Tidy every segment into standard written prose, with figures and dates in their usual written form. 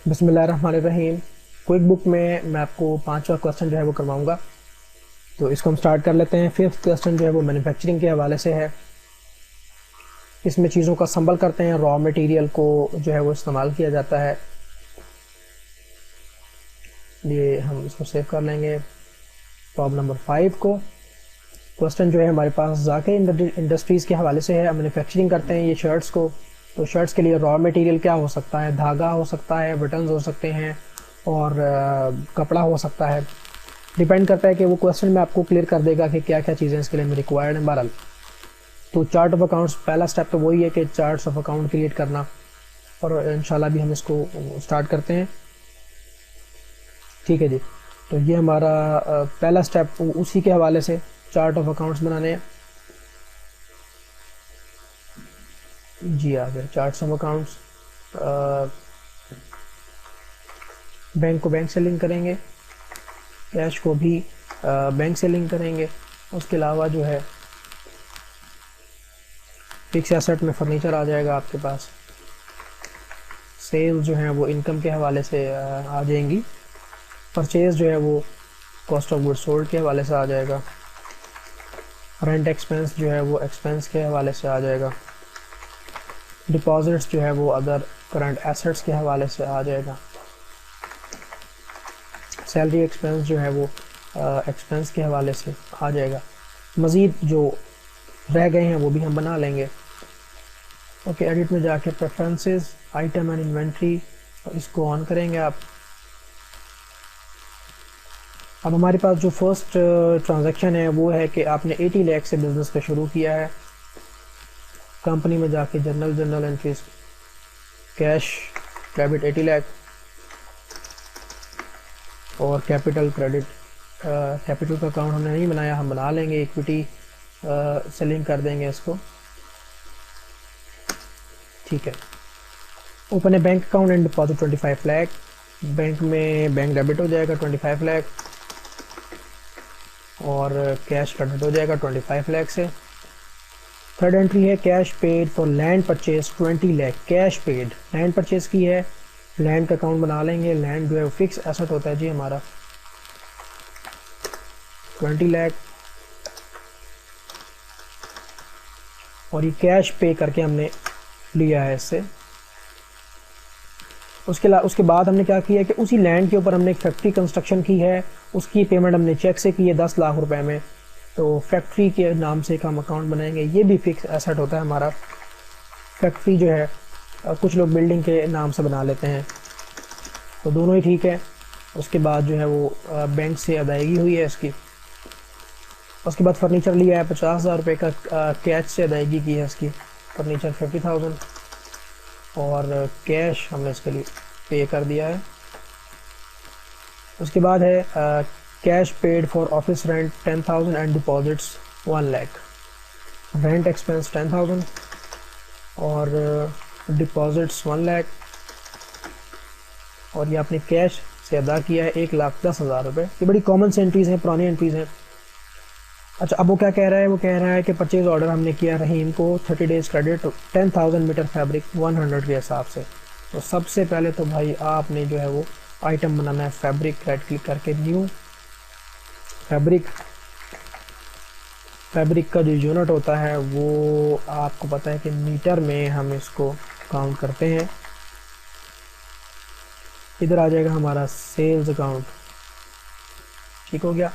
बिस्मिल्लाहिर्रहमानिर्रहीम। Quick book में मैं आपको पांचवा क्वेश्चन जो है वो करवाऊंगा। तो इसको हम स्टार्ट कर लेते हैं। फिफ्थ क्वेश्चन जो है वो मैन्युफैक्चरिंग के हवाले से है। इसमें चीज़ों का संभल करते हैं, रॉ मटेरियल को जो है वो इस्तेमाल किया जाता है। ये हम इसको सेव कर लेंगे प्रॉब्लम नंबर 5 को। क्वेश्चन जो है हमारे पास जाकिर इंडस्ट्रीज़ के हवाले से है। हम मैन्युफैक्चरिंग करते हैं ये शर्ट्स को। तो शर्ट्स के लिए रॉ मटेरियल क्या हो सकता है? धागा हो सकता है, बटन्स हो सकते हैं और कपड़ा हो सकता है। डिपेंड करता है कि वो क्वेश्चन में आपको क्लियर कर देगा कि क्या क्या चीज़ें इसके लिए रिक्वायर्ड हैं। बहरहाल तो चार्ट ऑफ अकाउंट्स पहला स्टेप तो वही है कि चार्ट्स ऑफ अकाउंट क्रिएट करना, और इंशाल्लाह भी हम इसको स्टार्ट करते हैं। ठीक है जी। तो ये हमारा पहला स्टेप उसी के हवाले से चार्ट ऑफ अकाउंट्स बनाने हैं। जी आ गया चार्ट्स ऑफ अकाउंट्स। बैंक को बैंक से लिंक करेंगे, कैश को भी बैंक से लिंक करेंगे। उसके अलावा जो है फिक्स एसेट में फर्नीचर आ जाएगा आपके पास। सेल्स जो है वो इनकम के हवाले से आ जाएंगी। परचेज जो है वो कॉस्ट ऑफ गुड्स सोल्ड के हवाले से आ जाएगा। रेंट एक्सपेंस जो है वो एक्सपेंस के हवाले से आ जाएगा। डिपॉजिट्स जो है वो अदर करंट एसेट्स के हवाले से आ जाएगा। सैलरी एक्सपेंस जो है वो एक्सपेंस के हवाले से आ जाएगा। मज़ीद जो रह गए हैं वो भी हम बना लेंगे। ओके, एडिट में जाके प्रेफरेंसेस, आइटम एंड इन्वेंट्री, इसको ऑन करेंगे आप। अब हमारे पास जो फर्स्ट ट्रांजैक्शन है वो है कि आपने 80 लाख से बिज़नेस का शुरू किया है। कंपनी में जाके general entries, cash debit 80 lakh और कैपिटल क्रेडिट। कैपिटल का अकाउंट हमने नहीं बनाया, हम बना लेंगे। इक्विटी से लिंक कर देंगे इसको। ठीक है। Open A bank account and deposit 25 lakh. Bank में बैंक डेबिट हो जाएगा 25 लाख और कैश क्रेडिट हो जाएगा 25 लाख से। थर्ड एंट्री है cash paid for land purchase 20 lakh. Cash paid, land purchase की है, लैंड का अकाउंट बना लेंगे। लैंड जो है फिक्स एसेट होता है जी हमारा। 20 लाख और ये कैश पे करके हमने लिया है इससे। उसके बाद हमने क्या किया कि उसी लैंड के ऊपर हमने एक फैक्ट्री कंस्ट्रक्शन की है। उसकी पेमेंट हमने चेक से की है 10 लाख रुपए में। तो फैक्ट्री के नाम से एक हम अकाउंट बनाएंगे। ये भी फिक्स एसेट होता है हमारा। फैक्ट्री जो है कुछ लोग बिल्डिंग के नाम से बना लेते हैं, तो दोनों ही ठीक है। उसके बाद जो है वो बैंक से अदायगी हुई है इसकी। उसके बाद फर्नीचर लिया है 50,000 रुपये का, कैश से अदायगी की है इसकी। फर्नीचर 50,000 और कैश हमने इसके लिए पे कर दिया है। उसके बाद है cash paid for office rent 10,000 and deposits 1 lakh. Rent expense 10,000 और डिपॉजिट्स 1 लाख और ये आपने कैश से अदा किया है 1,10,000 रुपये। ये बड़ी कॉमन से एंट्रीज़ हैं, पुरानी एंट्रीज़ हैं। अच्छा, अब वो क्या कह रहा है? वो कह रहा है कि परचेज ऑर्डर हमने किया रहीम को 30 डेज़ क्रेडिट 10,000 मीटर फैब्रिक 100 के हिसाब से। तो सबसे पहले तो भाई आपने जो है वो आइटम बनाना है। फैब्रिक, राइट क्लिक करके न्यू फैब्रिक। फैब्रिक का जो यूनिट होता है वो आपको पता है कि मीटर में हम इसको काउंट करते हैं। इधर आ जाएगा हमारा सेल्स अकाउंट। ठीक हो गया।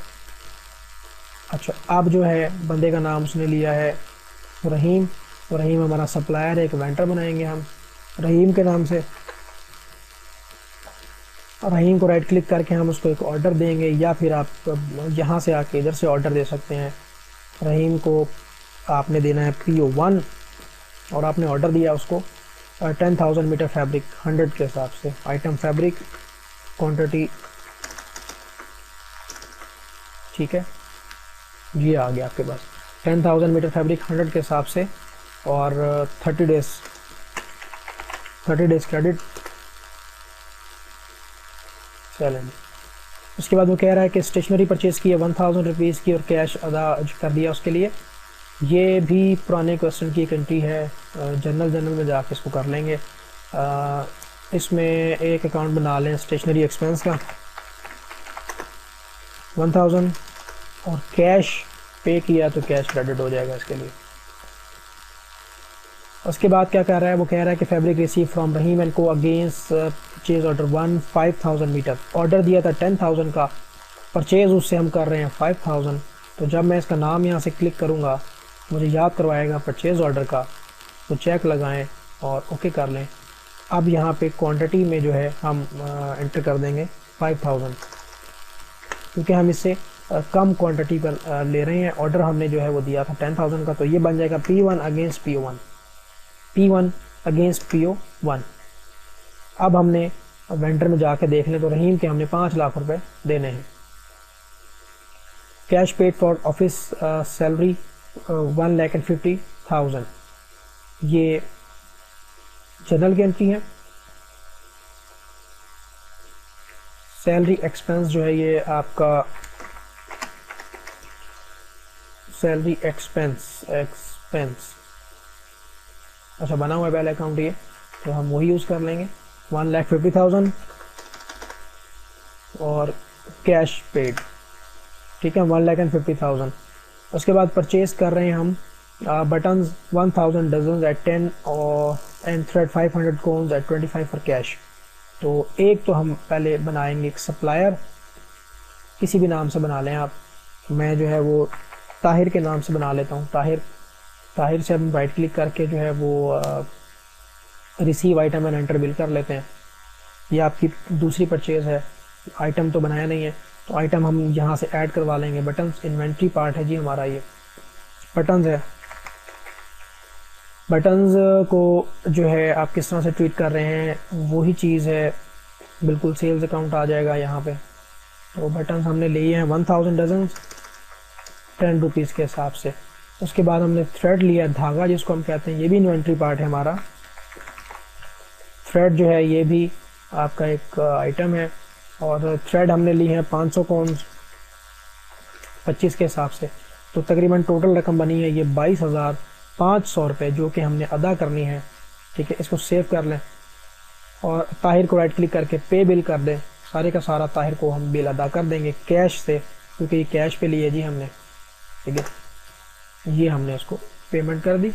अच्छा, अब जो है बंदे का नाम उसने लिया है रहीम। तो रहीम हमारा सप्लायर है, एक वेंडर बनाएंगे हम रहीम के नाम से। रहीम को राइट क्लिक करके हम उसको एक ऑर्डर देंगे, या फिर आप यहाँ से आके इधर से ऑर्डर दे सकते हैं। रहीम को आपने देना है PO1 और आपने ऑर्डर दिया उसको 10,000 मीटर फैब्रिक 100 के हिसाब से। आइटम फैब्रिक क्वांटिटी, ठीक है, ये आ गया आपके पास 10,000 मीटर फैब्रिक 100 के हिसाब से और 30 डेज क्रेडिट। चलेंगे। उसके बाद वो कह रहा है कि स्टेशनरी परचेज की है 1,000 रुपीज़ की और कैश अदा कर दिया उसके लिए। ये भी पुराने क्वेश्चन की एक एंट्री है। जनरल में जाके इसको कर लेंगे। इसमें एक अकाउंट बना लें स्टेशनरी एक्सपेंस का 1000, और कैश पे किया तो कैश क्रेडिट हो जाएगा इसके लिए। उसके बाद क्या कर रहा है, वो कह रहा है कि fabric receive from Rahim and co against purchase order 5000 meter. Order दिया था 10,000 का, परचेज उससे हम कर रहे हैं 5000। तो जब मैं इसका नाम यहाँ से क्लिक करूँगा मुझे याद करवाएगा परचेज ऑर्डर का, तो चेक लगाएं और ओके कर लें। अब यहाँ पे क्वांटिटी में जो है हम एंटर कर देंगे 5000, क्योंकि हम इससे कम क्वांटिटी पर ले रहे हैं। ऑर्डर हमने जो है वो दिया था 10,000 का, तो ये बन जाएगा P1 against P1, P1 against PO1। अब हमने वेंडर में जाके देख लें तो रहीम के हमने 5 लाख रुपए देने हैं। Cash paid for office salary 1,50,000, ये जनरल की एंट्री है। सैलरी एक्सपेंस जो है ये आपका सैलरी एक्सपेंस अच्छा बना हुआ है पहले अकाउंट ये, तो हम वही यूज़ कर लेंगे 1,50,000 और कैश पेड, ठीक है 1,50,000। उसके बाद परचेज कर रहे हैं हम बटन्स 1000 डजन एट 10 और and thread 500 cones at 25 for cash. तो एक तो हम पहले बनाएंगे एक सप्लायर, किसी भी नाम से बना लें आप, मैं जो है वो ताहिर के नाम से बना लेता हूँ। ताहिर से हम राइट क्लिक करके जो है वो receive item and enter bill कर लेते हैं। ये आपकी दूसरी परचेज़ है, आइटम तो बनाया नहीं है, तो आइटम हम यहाँ से ऐड करवा लेंगे। बटन्स इन्वेंट्री पार्ट है जी हमारा, ये बटन्स है। बटन्स को जो है आप किस तरह से ट्रीट कर रहे हैं वही चीज़ है, बिल्कुल सेल्स अकाउंट आ जाएगा यहाँ पे। तो बटन्स हमने लिए हैं 1000 डजन 10 रुपीज़ के हिसाब से। उसके बाद हमने थ्रेड लिया, धागा जिसको हम कहते हैं, ये भी इन्वेंट्री पार्ट है हमारा। थ्रेड जो है ये भी आपका एक आइटम है, और थ्रेड हमने ली है 500 कॉन्स 25 के हिसाब से। तो तकरीबन टोटल रकम बनी है ये 22,500 रुपये, जो कि हमने अदा करनी है। ठीक है, इसको सेव कर लें और ताहिर को राइट क्लिक करके पे बिल कर दें। सारे का सारा ताहिर को हम बिल अदा कर देंगे कैश से, क्योंकि ये कैश पे लिए जी हमने। ठीक है, ये हमने उसको पेमेंट कर दी।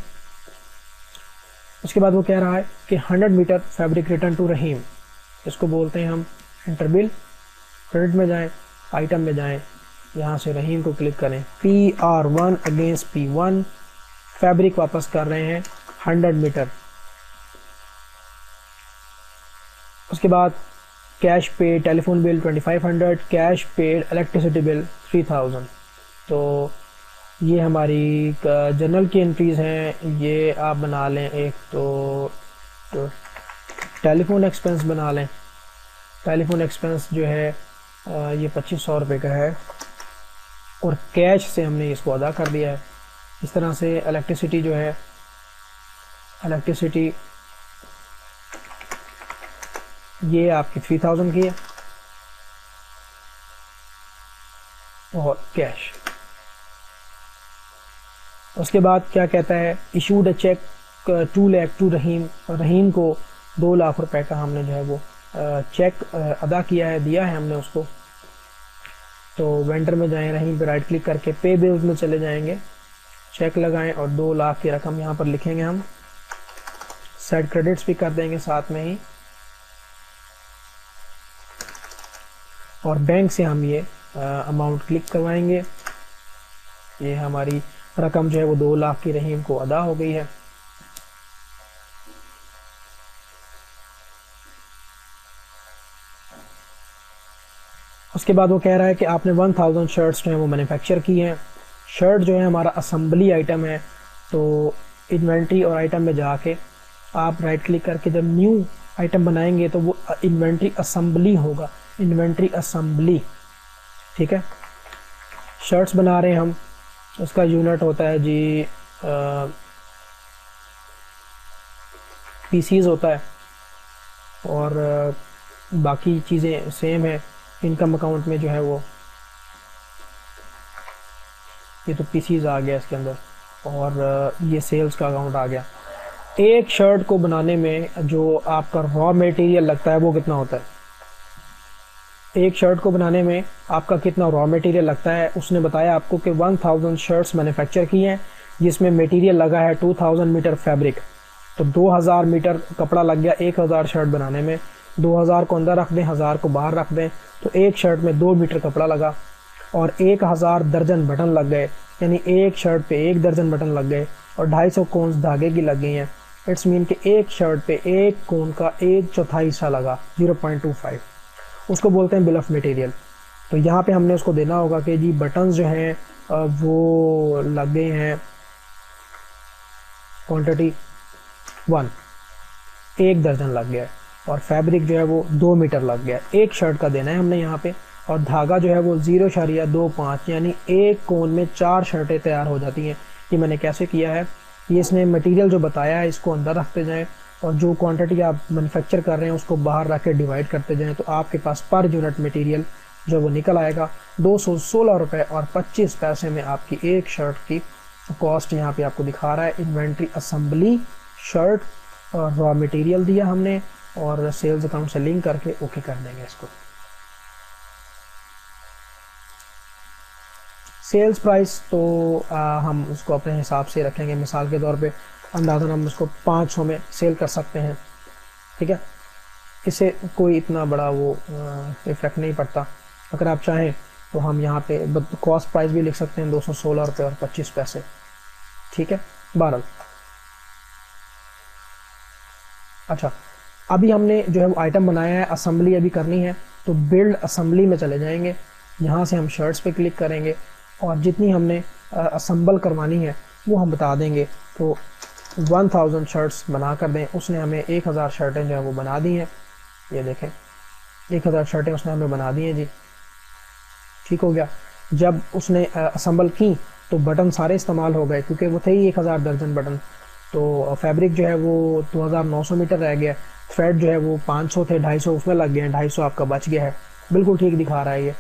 उसके बाद वो कह रहा है कि 100 मीटर फैब्रिक रिटर्न टू रहीम, इसको बोलते हैं हम एंटर बिल। क्रेडिट में जाएं, आइटम में जाएं, यहाँ से रहीम को क्लिक करें, PR1 अगेंस्ट P1, फैब्रिक वापस कर रहे हैं 100 मीटर। उसके बाद cash paid telephone bill 2500, cash paid electricity bill 3000। तो ये हमारी जनरल की एंट्रीज़ हैं, ये आप बना लें। एक तो टेलीफोन एक्सपेंस बना लें। टेलीफोन एक्सपेंस जो है ये 2500 रुपये का है, और कैश से हमने इसको अदा कर दिया है। इस तरह से इलेक्ट्रिसिटी जो है, इलेक्ट्रिसिटी ये आपकी 3000 की है, और कैश। उसके बाद क्या कहता है, issued a cheque 2 lakh to Rahim. Rahim को 2 लाख रुपए का हमने जो है वो चेक अदा किया है, दिया है हमने उसको। तो वेंडर में जाएं, रहीम पे राइट क्लिक करके पे बिल्स में चले जाएंगे, चेक लगाएं और 2 लाख की रकम यहाँ पर लिखेंगे हम। सेट क्रेडिट्स भी कर देंगे साथ में ही, और बैंक से हम ये अमाउंट क्लिक करवाएंगे। ये हमारी रकम जो है वो 2 लाख की रहीम को अदा हो गई है। उसके बाद वो कह रहा है कि आपने 1000 शर्ट्स जो है वो मैन्युफैक्चर की हैं। शर्ट जो है हमारा असम्बली आइटम है, तो इन्वेंट्री और आइटम में जाके आप राइट क्लिक करके जब न्यू आइटम बनाएंगे तो वो इन्वेंट्री असम्बली होगा, इन्वेंट्री असम्बली। ठीक है, शर्ट्स बना रहे हैं हम, उसका यूनिट होता है जी पीसीज होता है, और बाकी चीज़ें सेम है। इनकम अकाउंट में जो है वो ये तो पीसीज आ गया इसके अंदर, और ये सेल्स का अकाउंट आ गया। एक शर्ट को बनाने में जो आपका रॉ मटेरियल लगता है वो कितना होता है? एक शर्ट को बनाने में आपका कितना रॉ मटेरियल लगता है? उसने बताया आपको कि 1000 शर्ट्स मैन्युफैक्चर की हैं, जिसमें मटेरियल लगा है 2000 मीटर फैब्रिक। तो 2000 मीटर कपड़ा लग गया 1000 शर्ट बनाने में। 2000 को अंदर रख दें, 1000 को बाहर रख दें, तो एक शर्ट में 2 मीटर कपड़ा लगा और 1000 दर्जन बटन लग गए, यानी एक शर्ट पे 1 दर्जन बटन लग गए और 250 कोन्स धागे की लग गई हैं। इट्स मीन कि एक शर्ट पे एक कोन का 1/4 हिस्सा लगा, 0.25, उसको बोलते हैं बिल ऑफ मटेरियल। तो यहाँ पे हमने उसको देना होगा कि जी बटन्स जो हैं वो लगे हैं क्वांटिटी 1, 1 दर्जन लग गया है, और फैब्रिक जो है वो 2 मीटर लग गया है। एक शर्ट का देना है हमने यहाँ पे, और धागा जो है वो 0.25, यानी एक कोन में 4 शर्टें तैयार हो जाती हैं। ये मैंने कैसे किया है, ये इसने मटेरियल जो बताया है इसको अंदर रखते जाएं और जो क्वांटिटी आप मैन्युफैक्चर कर रहे हैं उसको बाहर रख के डिवाइड करते जाएं, तो आपके पास पर यूनिट मटेरियल जो वो निकल आएगा 216 रुपये और 25 पैसे में आपकी एक शर्ट की कॉस्ट यहाँ पे आपको दिखा रहा है। इन्वेंट्री असेंबली शर्ट और रॉ मटेरियल दिया हमने, और सेल्स अकाउंट से लिंक करके ओके कर देंगे इसको। सेल्स प्राइस तो हम उसको अपने हिसाब से रखेंगे। मिसाल के तौर पे अंदाज़न हम उसको 500 में सेल कर सकते हैं, ठीक है। इससे कोई इतना बड़ा वो इफेक्ट नहीं पड़ता। अगर आप चाहें तो हम यहाँ पे कॉस्ट प्राइस भी लिख सकते हैं 216 रुपये और 25 पैसे, ठीक है। 12। अच्छा, अभी हमने जो है वो आइटम बनाया है, असेंबली अभी करनी है, तो बिल्ड असेंबली में चले जाएंगे। यहाँ से हम शर्ट्स पे क्लिक करेंगे और जितनी हमने असेंबल करवानी है वो हम बता देंगे। तो 1000 शर्ट्स बना कर दें। उसने हमें 1000 शर्टें जो है वो बना दी हैं, ये देखें 1000 शर्टें उसने हमें बना दी हैं जी, ठीक हो गया। जब उसने असेंबल की तो बटन सारे इस्तेमाल हो गए, क्योंकि वो थे ही 1000 दर्जन बटन। तो फैब्रिक जो है वो 2900 मीटर रह गया, थ्रेड जो है वो 500 थे, 250 उसमें लग गए हैं, 250 आपका बच गया है। बिल्कुल ठीक दिखा रहा है ये।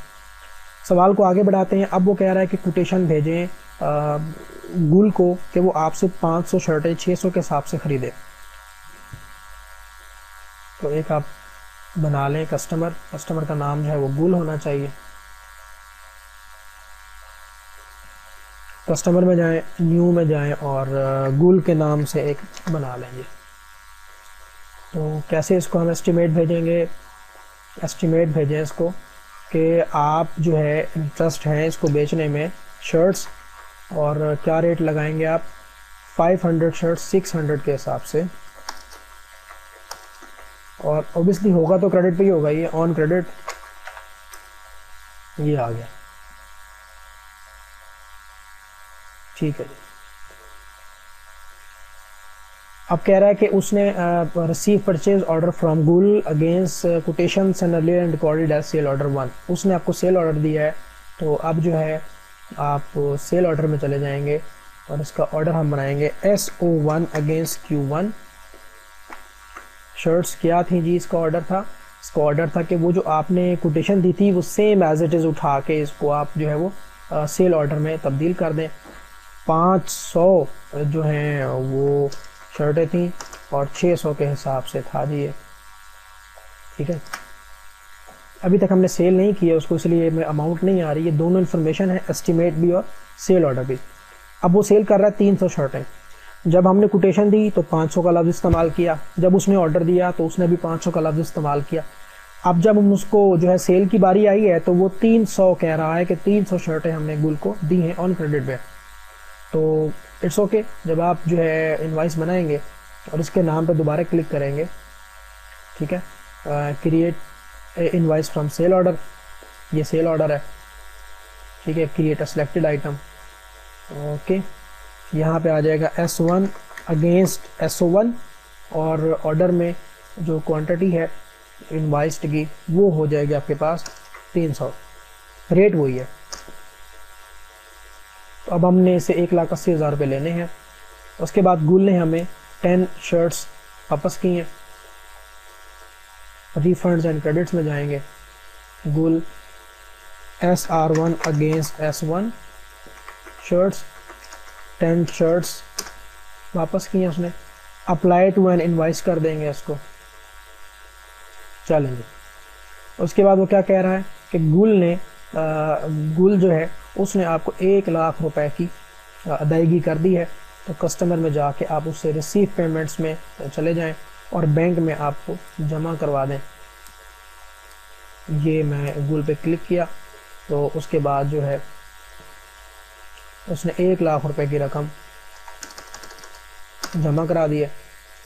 सवाल को आगे बढ़ाते हैं। अब वो कह रहा है कि कोटेशन भेजें गुल को कि वो आपसे 500 शर्टें 600 के हिसाब से ख़रीदे। तो एक आप बना लें कस्टमर का नाम जो है वो गुल होना चाहिए। कस्टमर में जाएं, न्यू में जाएं और गुल के नाम से एक बना लेंगे। तो कैसे इसको हम एस्टिमेट भेजेंगे? एस्टिमेट भेजें इसको कि आप जो है इंटरेस्ट हैं इसको बेचने में शर्ट्स, और क्या रेट लगाएंगे आप? 500 शर्ट्स 600 के हिसाब से, और ऑब्वियसली होगा तो क्रेडिट पे ही होगा, ये ऑन क्रेडिट, ये आ गया, ठीक है जी। अब कह रहा है कि उसने receive purchase order from Gul against quotations and earlier and recorded as sale order 1। उसने आपको सेल ऑर्डर दिया है, तो अब जो है आप सेल ऑर्डर में चले जाएंगे और इसका ऑर्डर हम बनाएंगे SO1 अगेंस्ट Q1। शर्ट्स क्या थी जी? इसका ऑर्डर था कि वो जो आपने कोटेशन दी थी वो सेम एज इट इज़ उठा के इसको आप जो है वो सेल ऑर्डर में तब्दील कर दें। 500 जो हैं वो शर्टें थी और 600 के हिसाब से था जी ये, ठीक है। अभी तक हमने सेल नहीं किया उसको, इसलिए में अमाउंट नहीं आ रही है। दोनों इन्फॉर्मेशन है, एस्टिमेट भी और सेल ऑर्डर भी। अब वो सेल कर रहा है 300 शर्टें। जब हमने कोटेशन दी तो 500 का लफ्ज़ इस्तेमाल किया, जब उसने ऑर्डर दिया तो उसने भी 500 का लफ्ज़ इस्तेमाल किया। अब जब हम उसको जो है सेल की बारी आई है तो वो 300 कह रहा है कि 300 शर्टें हमने गुल को दी हैं ऑन क्रेडिट पे। तो इट्स ओके। जब आप जो है इनवाइस बनाएंगे और इसके नाम पे दोबारा क्लिक करेंगे, ठीक है, create invoice from sale order, ये सेल ऑर्डर है, ठीक है। Create a selected item, okay. यहाँ पे आ जाएगा S1 अगेंस्ट SO1, और ऑर्डर में जो क्वांटिटी है इनवाइस्ड की वो हो जाएगी आपके पास 300, रेट वही है। तो अब हमने इसे 1,80,000 रुपये लेने हैं। उसके बाद गुल ने हमें 10 शर्ट्स वापस की हैं। रिफंड्स एंड क्रेडिट्स में जाएंगे, गुल SR1 against S1 shirts, 10 shirts वापस की हैं उसने। अप्लाई टू एन इनवाइस कर देंगे इसको। चलेंगे, उसके बाद वो क्या कह रहा है कि गुल जो है उसने आपको 1 लाख रुपए की अदायगी कर दी है। तो कस्टमर में जाके आप उससे रिसीव पेमेंट्स में चले जाएं और बैंक में आपको जमा करवा दें। ये मैं गुल पे क्लिक किया तो उसके बाद जो है उसने 1 लाख रुपए की रकम जमा करा दी है।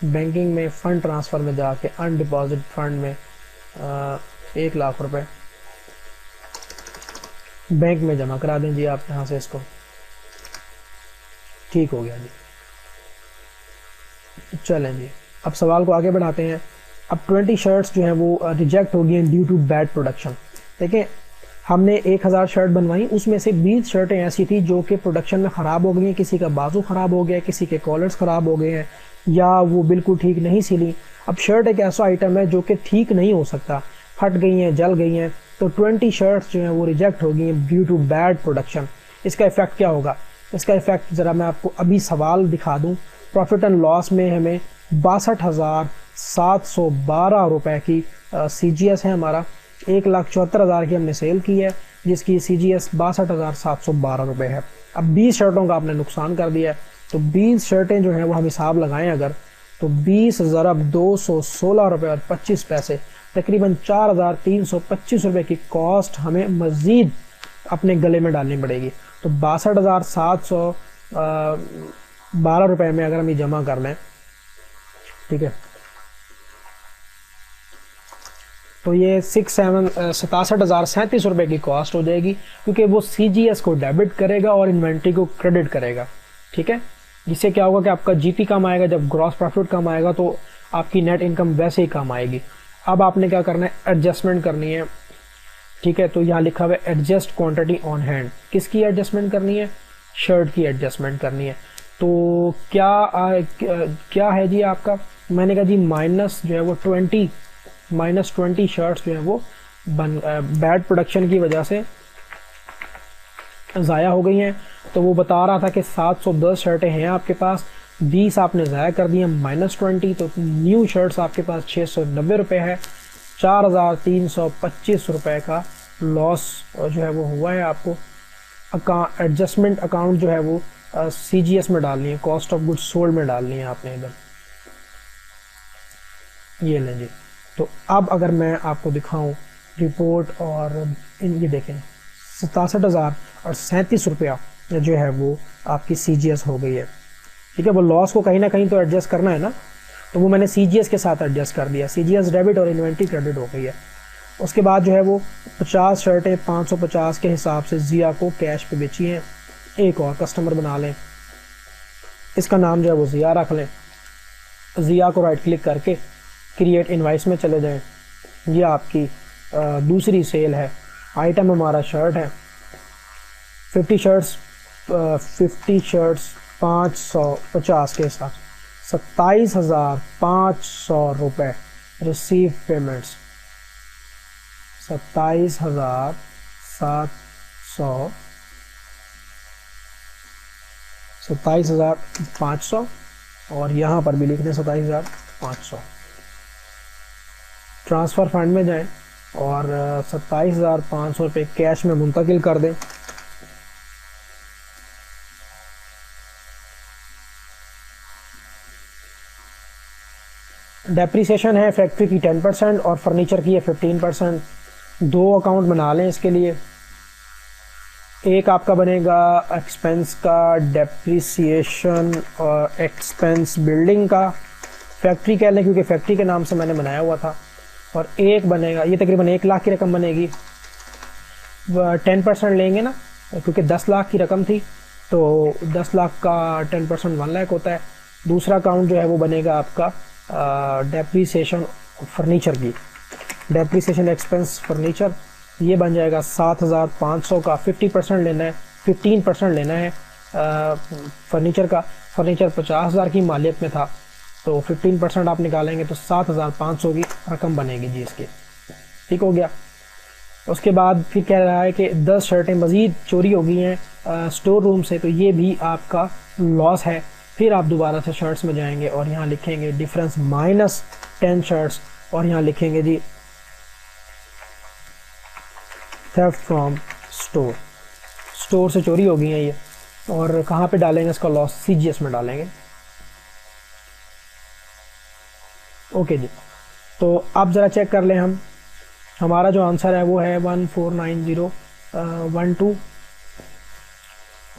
बैंकिंग में फ़ंड ट्रांसफ़र में जाके अनडिपॉजिट फंड में 1 लाख रुपए बैंक में जमा करा दें जी आप यहाँ से इसको। ठीक हो गया जी। चलें जी, अब सवाल को आगे बढ़ाते हैं। अब 20 शर्ट्स जो हैं वो रिजेक्ट हो गई हैं ड्यू टू बैड प्रोडक्शन। देखें, हमने 1000 शर्ट बनवाई, उसमें से 20 शर्टें ऐसी थी जो कि प्रोडक्शन में ख़राब हो गई हैं। किसी का बाजू ख़राब हो गया, किसी के कॉलर्स ख़राब हो गए हैं, या वो बिल्कुल ठीक नहीं सिली। अब शर्ट एक ऐसा आइटम है जो कि ठीक नहीं हो सकता, फट गई हैं, जल गई हैं। तो 20 शर्ट्स जो हैं वो रिजेक्ट हो गई हैं ड्यू टू बैड प्रोडक्शन। इसका इफ़ेक्ट क्या होगा? इसका इफ़ेक्ट ज़रा मैं आपको अभी सवाल दिखा दूँ। प्रॉफिट एंड लॉस में हमें 62,712 रुपए की CGS है हमारा। 1,74,000 की हमने सेल की है, जिसकी CGS 62,712 रुपये है। अब 20 शर्टों का आपने नुकसान कर दिया है, तो 20 शर्टें जो हैं वो हम हिसाब लगाएं अगर, तो 20 ज़रब 216 रुपये और 25 पैसे, तकरीबन 4,325 रुपये की कॉस्ट हमें मज़ीद अपने गले में डालनी पड़ेगी। तो 62,712 रुपये में अगर हम ये जमा कर लें, ठीक है, तो ये 67,37 रुपये की कॉस्ट हो जाएगी, क्योंकि वो CGS को डेबिट करेगा और इन्वेंट्री को क्रेडिट करेगा। ठीक है, जिससे क्या होगा कि आपका GP कम आएगा। जब ग्रॉस प्रॉफिट कम आएगा तो आपकी नेट इनकम वैसे ही कम आएगी। अब आपने क्या करना है, एडजस्टमेंट करनी है। ठीक है, तो यहाँ लिखा हुआ है एडजस्ट क्वांटिटी ऑन हैंड। किसकी एडजस्टमेंट करनी है? शर्ट की एडजस्टमेंट करनी है। तो क्या है जी आपका? मैंने कहा जी माइनस जो है वो 20 शर्ट्स जो है वो बैड प्रोडक्शन की वजह से ज़ाया हो गई हैं। तो वो बता रहा था कि 710 शर्टें हैं आपके पास, 20 आपने ज़ाया कर दी हैं -20, तो न्यू शर्ट्स आपके पास 690 रुपये है। 4,325 रुपये का लॉस जो है वो हुआ है आपको। एडजस्टमेंट अकाउंट जो है वो CGS में डालनी है, कॉस्ट ऑफ गुड्स सोल्ड में डालनी है आपने इधर। ये लें जी। तो अब अगर मैं आपको दिखाऊं रिपोर्ट, और ये देखें 67,037 रुपया जो है वो आपकी CGS हो गई है। ठीक है, वो लॉस को कहीं ना कहीं तो एडजस्ट करना है ना, तो वो मैंने CGS के साथ एडजस्ट कर दिया। CGS डेबिट और इन्वेंट्री क्रेडिट हो गई है। उसके बाद जो है वो 50 शर्टें 550 के हिसाब से ज़िया को कैश पे बेची हैं। एक और कस्टमर बना लें, इसका नाम जो है वो ज़िया रख लें। ज़िया को राइट क्लिक करके क्रिएट इनवाइस में चले जाएं। ये आपकी दूसरी सेल है। आइटम हमारा शर्ट है। 50 शर्ट्स 550 के साथ 27,500 रुपये रिसीव पेमेंट्स। 27,500 और यहाँ पर भी लिख दें 27,500। ट्रांसफ़र फंड में जाएं और 27,500 रुपये कैश में मुंतकिल कर दें। डेप्रीसिएशन है फैक्ट्री की 10% और फर्नीचर की है 15%। दो अकाउंट बना लें इसके लिए। एक आपका बनेगा एक्सपेंस का, डेप्रीसिएशन और एक्सपेंस बिल्डिंग का, फैक्ट्री कह लें क्योंकि फैक्ट्री के नाम से मैंने बनाया हुआ था। और एक बनेगा, ये तकरीबन 1 लाख की रकम बनेगी। 10% लेंगे ना, क्योंकि 10 लाख की रकम थी, तो 10 लाख का 10% 1 लाख होता है। दूसरा अकाउंट जो है वो बनेगा आपका डेप्रीसिएशन फर्नीचर की, डेप्रीसिएशन एक्सपेंस फर्नीचर। ये बन जाएगा 7,500 का। 50% लेना है, 15% लेना है फर्नीचर का। फर्नीचर 50,000 की मालियत में था, तो 15% आप निकालेंगे तो 7,500 की रकम बनेगी जी इसकी। ठीक हो गया। उसके बाद फिर कह रहा है कि 10 शर्टें मज़ीद चोरी हो गई हैं स्टोर रूम से, तो ये भी आपका लॉस है। फिर आप दोबारा से शर्ट्स में जाएंगे और यहाँ लिखेंगे डिफरेंस माइनस 10 शर्ट्स और यहाँ लिखेंगे जी थेफ्ट फ्रॉम स्टोर, स्टोर से चोरी हो गई है ये। और कहाँ पे डालेंगे इसका लॉस, CGS में डालेंगे। ओके जी, तो अब ज़रा चेक कर लें हम, हमारा जो आंसर है वो है 149012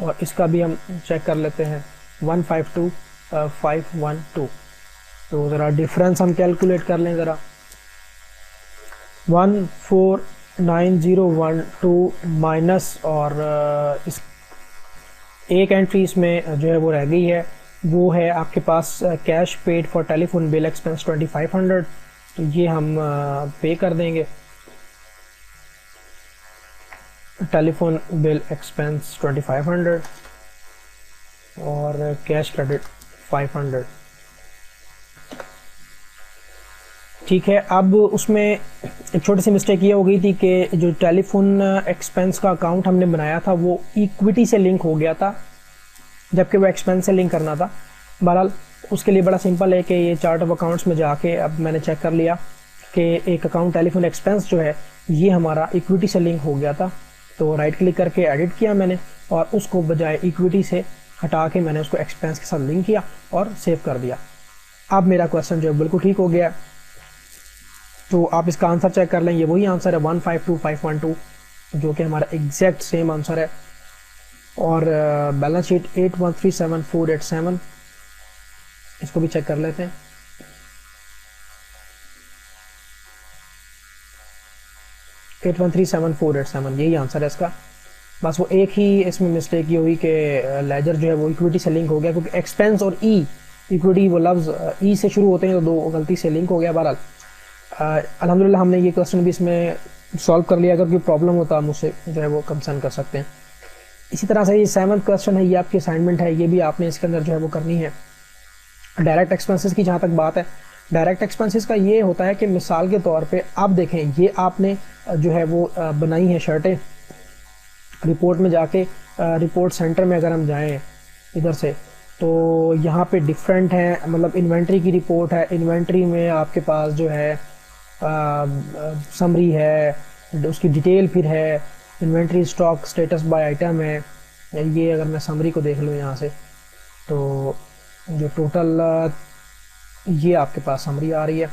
और इसका भी हम चेक कर लेते हैं 152512। तो ज़रा डिफरेंस हम कैलकुलेट कर लें ज़रा, 149012 माइनस और इस एक एंट्री इसमें जो है वो रह गई है, वो है आपके पास cash paid for telephone bill expense 2500। तो ये हम पे कर देंगे, टेलीफोन बिल एक्सपेंस 2500 और कैश क्रेडिट 500। ठीक है, अब उसमें एक छोटी सी मिस्टेक ये हो गई थी कि जो टेलीफोन एक्सपेंस का अकाउंट हमने बनाया था वो इक्विटी से लिंक हो गया था, जबकि वो एक्सपेंस से लिंक करना था। बहरहाल उसके लिए बड़ा सिंपल है कि ये चार्ट ऑफ अकाउंट्स में जाके अब मैंने चेक कर लिया कि एक अकाउंट टेलीफोन एक्सपेंस जो है ये हमारा इक्विटी से लिंक हो गया था। तो राइट क्लिक करके एडिट किया मैंने और उसको बजाय इक्विटी से हटा के मैंने उसको एक्सपेंस के साथ लिंक किया और सेव कर दिया। अब मेरा क्वेश्चन जो है बिल्कुल ठीक हो गया। तो आप इसका आंसर चेक कर लें, ये वही आंसर है 152512 जो कि हमारा एग्जैक्ट सेम आंसर है। और बैलेंस शीट 8137,487, इसको भी चेक कर लेते हैं। $813,747 यही आंसर है इसका। बस वो एक ही इसमें मिस्टेक ये हुई कि लेजर जो है वो इक्विटी से लिंक हो गया, क्योंकि एक्सपेंस और इक्विटी वो लफ्ज़ ई से शुरू होते हैं तो दो गलती से लिंक हो गया। बहरहाल अल्हम्दुलिल्लाह हमने ये क्वेश्चन भी इसमें सॉल्व कर लिया। अगर कोई प्रॉब्लम होता है मुझसे जो है वो कंसर्न कर सकते हैं। इसी तरह से ये 7th क्वेश्चन है, ये आपकी असाइनमेंट है, ये भी आपने इसके अंदर जो है वो करनी है। डायरेक्ट एक्सपेंसेस की जहाँ तक बात है, डायरेक्ट एक्सपेंसेस का ये होता है कि मिसाल के तौर पे आप देखें, ये आपने जो है वो बनाई है शर्टें, रिपोर्ट में जाके रिपोर्ट सेंटर में अगर हम जाएं इधर से तो यहाँ पे डिफरेंट है, मतलब इन्वेंट्री की रिपोर्ट है। इन्वेंट्री में आपके पास जो है समरी है, उसकी डिटेल फिर है, inventory stock status by item है। ये अगर मैं समरी को देख लूँ यहाँ से तो जो टोटल ये आपके पास समरी आ रही है।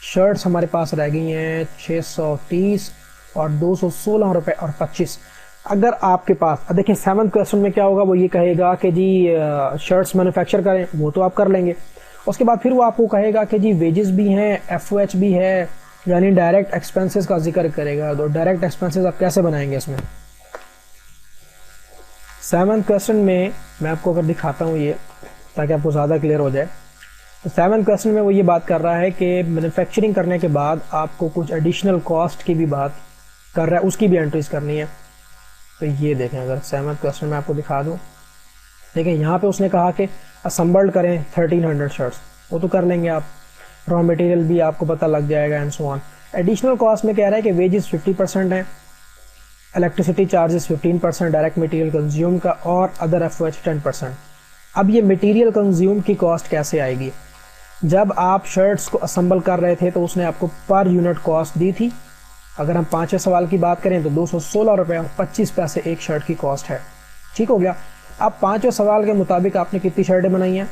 शर्ट्स हमारे पास रह गई हैं 630 और 216 रुपये और 25। अगर आपके पास देखिए 7th क्वेश्चन में क्या होगा, वो ये कहेगा कि जी शर्ट्स मैन्युफैक्चर करें, वो तो आप कर लेंगे। उसके बाद फिर वो आपको कहेगा कि जी वेजेस भी हैं, FOH भी है, यानी डायरेक्ट एक्सपेंसेस का जिक्र करेगा। तो डायरेक्ट एक्सपेंसेस आप कैसे बनाएंगे इसमें? 7th क्वेश्चन में मैं आपको अगर दिखाता हूँ ये, ताकि आपको ज़्यादा क्लियर हो जाए। तो 7th क्वेश्चन में वो ये बात कर रहा है कि मैन्युफैक्चरिंग करने के बाद आपको कुछ एडिशनल कॉस्ट की भी बात कर रहा है, उसकी भी एंट्रीज करनी है। तो ये देखें, अगर 7th क्वेश्चन में आपको दिखा दूँ, देखें यहाँ पे उसने कहा कि असम्बल्ड करें 1300 शर्ट्स, वो तो कर लेंगे आप। रॉ मटेरियल भी आपको पता लग जाएगा and so on. Additional cost में कह रहा है कि वेजेस 50% है, electricity charges 15%, direct material consume का, और अदर FOH 10%। अब ये मटेरियल कंज्यूम की कॉस्ट कैसे आएगी? जब आप शर्ट्स को असम्बल कर रहे थे तो उसने आपको पर यूनिट कॉस्ट दी थी। अगर हम 5वें सवाल की बात करें तो 216 रुपये और 25 पैसे एक शर्ट की कॉस्ट है। ठीक हो गया। अब 5वें सवाल के मुताबिक आपने कितनी शर्टें बनाई हैं?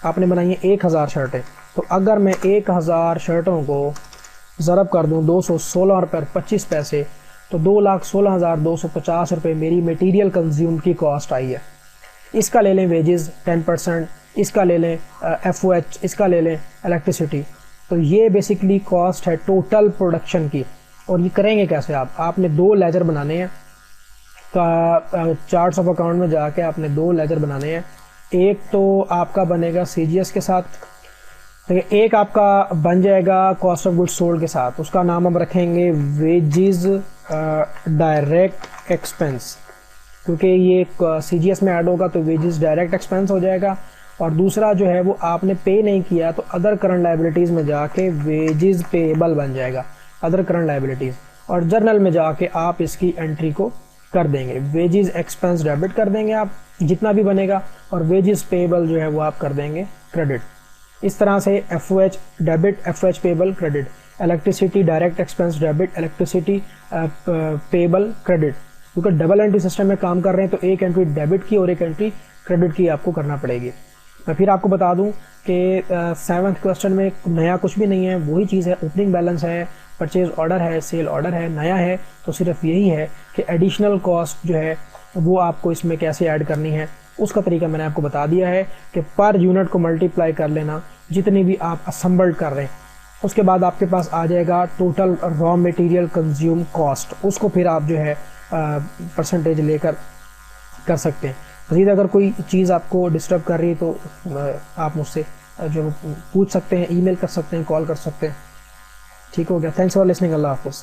आपने बनाई हैं 1000 शर्टें। तो अगर मैं 1000 शर्टों को ज़रब कर दूं 216 रुपये और 25 पैसे, तो 2,16,250 रुपये मेरी मटेरियल कंज्यूम की कॉस्ट आई है। इसका ले लें वेजेस 10%, इसका ले लें FOH, इसका ले लें इलेक्ट्रिसिटी। तो ये बेसिकली कॉस्ट है टोटल प्रोडक्शन की। और ये करेंगे कैसे? आपने 2 लेजर बनाने हैं, चार्ट्स ऑफ अकाउंट में जाके आपने 2 लेजर बनाने हैं। एक तो आपका बनेगा CGS के साथ, देखिए एक आपका बन जाएगा कॉस्ट ऑफ गुड्स सोल्ड के साथ, उसका नाम हम रखेंगे वेजेस डायरेक्ट एक्सपेंस, क्योंकि ये CGS में ऐड होगा तो वेजेस डायरेक्ट एक्सपेंस हो जाएगा। और दूसरा जो है वो आपने पे नहीं किया तो अदर करंट लायबिलिटीज़ में जाके वेजेस पेएबल बन जाएगा, अदर करंट लायबिलिटीज़। और जर्नल में जाके आप इसकी एंट्री को कर देंगे, वेजेस एक्सपेंस डेबिट कर देंगे आप जितना भी बनेगा, और वेजेस पेबल जो है वो आप कर देंगे क्रेडिट। इस तरह से F debit, F payable credit, electricity direct expense debit, electricity payable credit. क्योंकि डबल एंट्री सिस्टम में काम कर रहे हैं तो एक एंट्री डेबिट की और एक एंट्री क्रेडिट की आपको करना पड़ेगी। मैं फिर आपको बता दूं कि 7th क्वेश्चन में नया कुछ भी नहीं है, वही चीज़ है, ओपनिंग बैलेंस है, परचेज ऑर्डर है, सेल ऑर्डर है। नया है तो सिर्फ यही है कि एडिशनल कॉस्ट जो है वो आपको इसमें कैसे ऐड करनी है, उसका तरीका मैंने आपको बता दिया है कि पर यूनिट को मल्टीप्लाई कर लेना जितनी भी आप असम्बल्ड कर रहे हैं, उसके बाद आपके पास आ जाएगा total raw material consume cost, उसको फिर आप जो है परसेंटेज लेकर कर सकते हैं। मज़ीद अगर कोई चीज़ आपको डिस्टर्ब कर रही है तो आप मुझसे जो पूछ सकते हैं, ईमेल कर सकते हैं, कॉल कर सकते हैं। ठीक हो गया, थैंक्स फॉर लिसनिंग, अल्लाह हाफ़िज़।